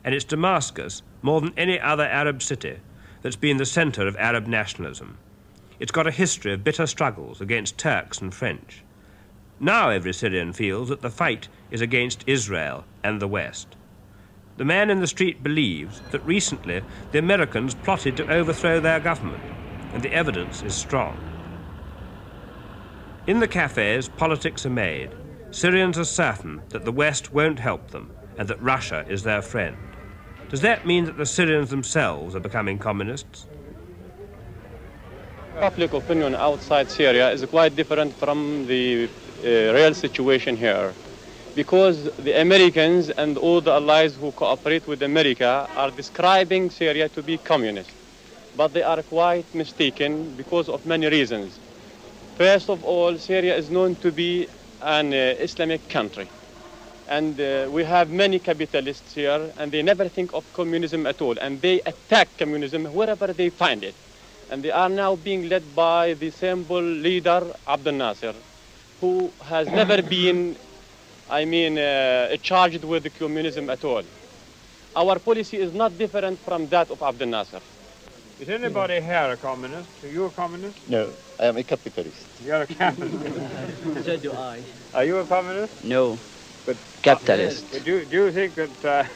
and it's Damascus, more than any other Arab city, that's been the centre of Arab nationalism. It's got a history of bitter struggles against Turks and French. Now every Syrian feels that the fight is against Israel and the West. The man in the street believes that recently the Americans plotted to overthrow their government, and the evidence is strong. In the cafes, politics are made. Syrians are certain that the West won't help them and that Russia is their friend. Does that mean that the Syrians themselves are becoming communists? Public opinion outside Syria is quite different from the real situation here, because the Americans and all the allies who cooperate with America are describing Syria to be communist. But they are quite mistaken because of many reasons. First of all, Syria is known to be an Islamic country. And we have many capitalists here, and they never think of communism at all. And they attack communism wherever they find it. And they are now being led by the symbol leader, Abdel Nasser, who has never been, charged with communism at all. Our policy is not different from that of Abdel Nasser. Is anybody here a communist? Are you a communist? No, I am a capitalist. You're a capitalist. So do I. Are you a communist? No. But Capitalist. Do you think that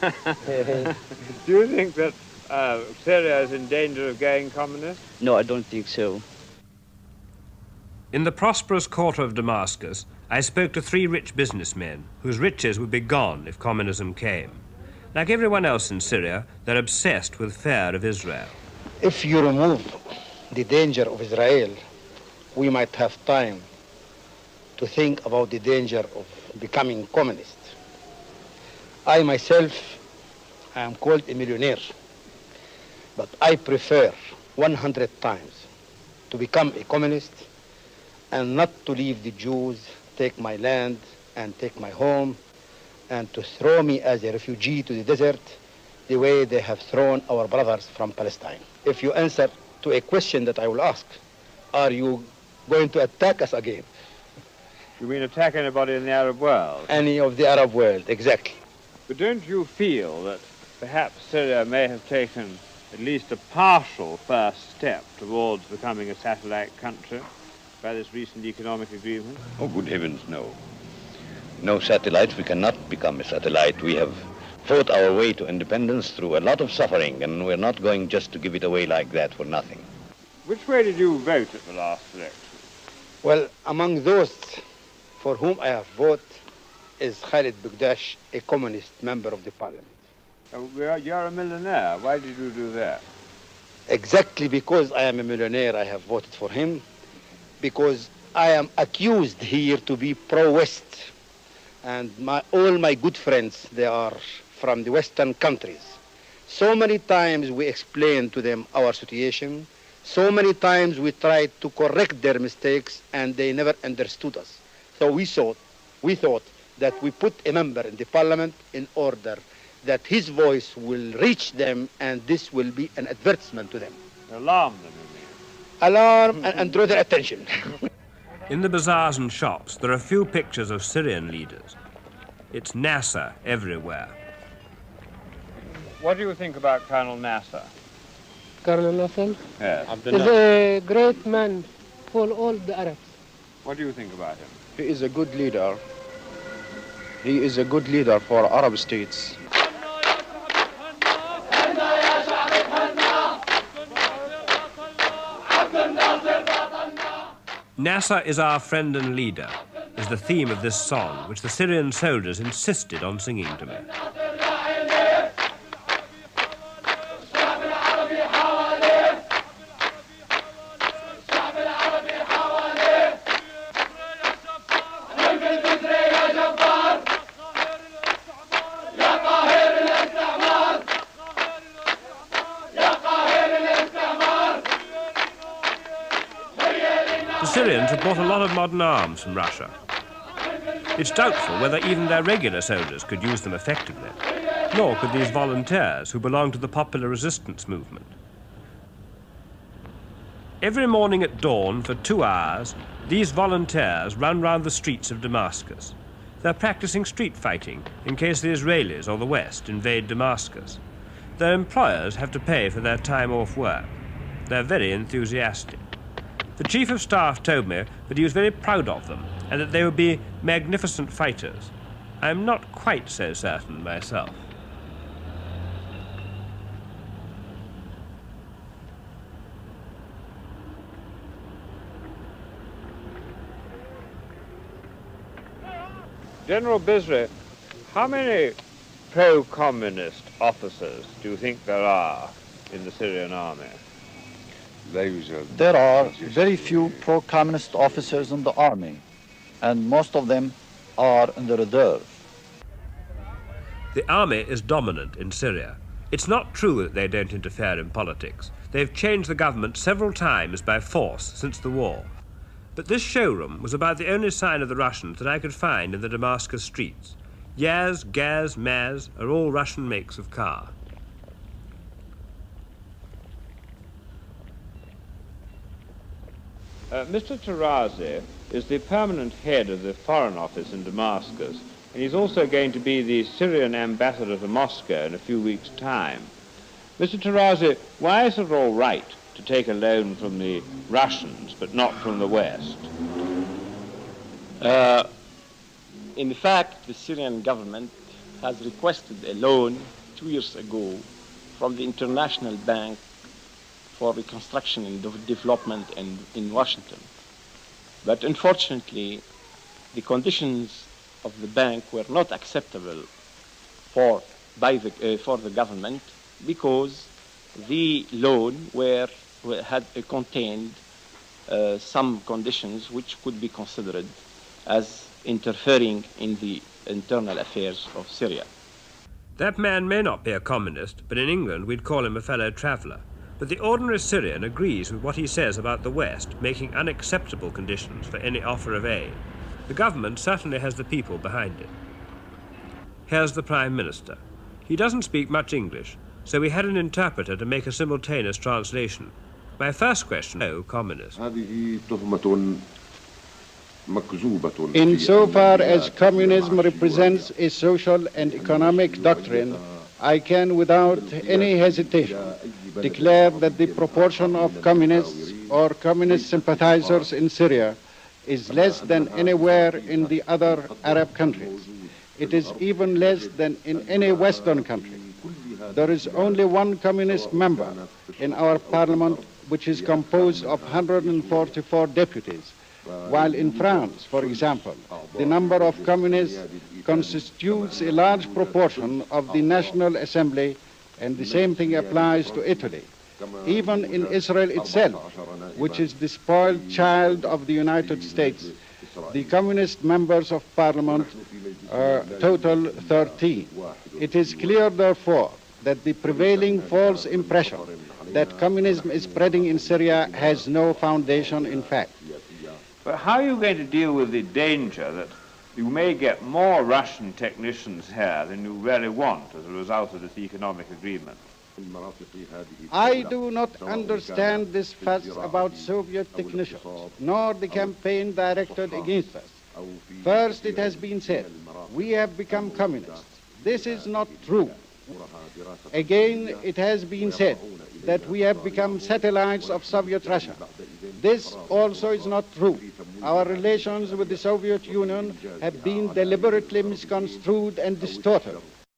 do you think that Syria is in danger of going communist? No, I don't think so. In the prosperous quarter of Damascus, I spoke to 3 rich businessmen whose riches would be gone if communism came. Like everyone else in Syria, they're obsessed with fear of Israel. If you remove the danger of Israel, we might have time to think about the danger of becoming communist. I myself am called a millionaire, but I prefer 100 times to become a communist and not to leave the Jews take my land and take my home and to throw me as a refugee to the desert the way they have thrown our brothers from Palestine. If you answer to a question that I will ask, are you going to attack us again? You mean attack anybody in the Arab world? Any of the Arab world, exactly. But don't you feel that perhaps Syria may have taken at least a partial first step towards becoming a satellite country by this recent economic agreement? Oh, good heavens, no. No satellites. We cannot become a satellite. We have fought our way to independence through a lot of suffering, and we're not going just to give it away like that for nothing. Which way did you vote at the last election? Well, among those for whom I have voted is Khalid Bugdash, a communist member of the parliament. You're a millionaire. Why did you do that? Exactly because I am a millionaire, I have voted for him, because I am accused here to be pro-West. And all my good friends, they are from the Western countries. So many times we explained to them our situation. So many times we tried to correct their mistakes, and they never understood us. So we thought that we put a member in the parliament in order that his voice will reach them, and this will be an advertisement to them. Alarm them, you mean? Alarm and draw their attention. In the bazaars and shops, there are few pictures of Syrian leaders. It's Nasser everywhere. What do you think about Colonel Nasser? Colonel Nasser Yes. is a great man for all the Arabs. What do you think about him? He is a good leader. He is a good leader for Arab states. Nasser is our friend and leader, is the theme of this song, which the Syrian soldiers insisted on singing to me. The Syrians have bought a lot of modern arms from Russia. It's doubtful whether even their regular soldiers could use them effectively, nor could these volunteers who belong to the popular resistance movement. Every morning at dawn for 2 hours, these volunteers run round the streets of Damascus. They're practicing street fighting in case the Israelis or the West invade Damascus. Their employers have to pay for their time off work. They're very enthusiastic. The Chief of Staff told me that he was very proud of them and that they would be magnificent fighters. I'm not quite so certain myself. General Bisri, how many pro-communist officers do you think there are in the Syrian army? There are very few pro-communist officers in the army, and most of them are in the reserve. The army is dominant in Syria. It's not true that they don't interfere in politics. They've changed the government several times by force since the war. But this showroom was about the only sign of the Russians that I could find in the Damascus streets. Yaz, Gaz, Maz are all Russian makes of car. Mr. Tarazi is the permanent head of the Foreign Office in Damascus, and he's also going to be the Syrian ambassador to Moscow in a few weeks' time. Mr. Tarazi, why is it all right to take a loan from the Russians but not from the West? In fact, the Syrian government has requested a loan 2 years ago from the International Bank for Reconstruction and Development in Washington. But unfortunately, the conditions of the bank were not acceptable for the government because the loan had contained some conditions which could be considered as interfering in the internal affairs of Syria. That man may not be a communist, but in England we'd call him a fellow traveller. But the ordinary Syrian agrees with what he says about the West making unacceptable conditions for any offer of aid. The government certainly has the people behind it. Here's the Prime Minister. He doesn't speak much English, so we had an interpreter to make a simultaneous translation. My first question, no communist. Insofar as communism represents a social and economic doctrine, I can without any hesitation declare that the proportion of communists or communist sympathizers in Syria is less than anywhere in the other Arab countries. It is even less than in any Western country. There is only one communist member in our parliament, which is composed of 144 deputies, while in France, for example, the number of communists constitutes a large proportion of the National Assembly, and the same thing applies to Italy. Even in Israel itself, which is the spoiled child of the United States, the communist members of parliament total 13. It is clear, therefore, that the prevailing false impression that communism is spreading in Syria has no foundation in fact. But how are you going to deal with the danger that you may get more Russian technicians here than you really want as a result of this economic agreement? I do not understand this fuss about Soviet technicians, nor the campaign directed against us. First, it has been said, we have become communists. This is not true. Again, it has been said that we have become satellites of Soviet Russia. This also is not true. Our relations with the Soviet Union have been deliberately misconstrued and distorted.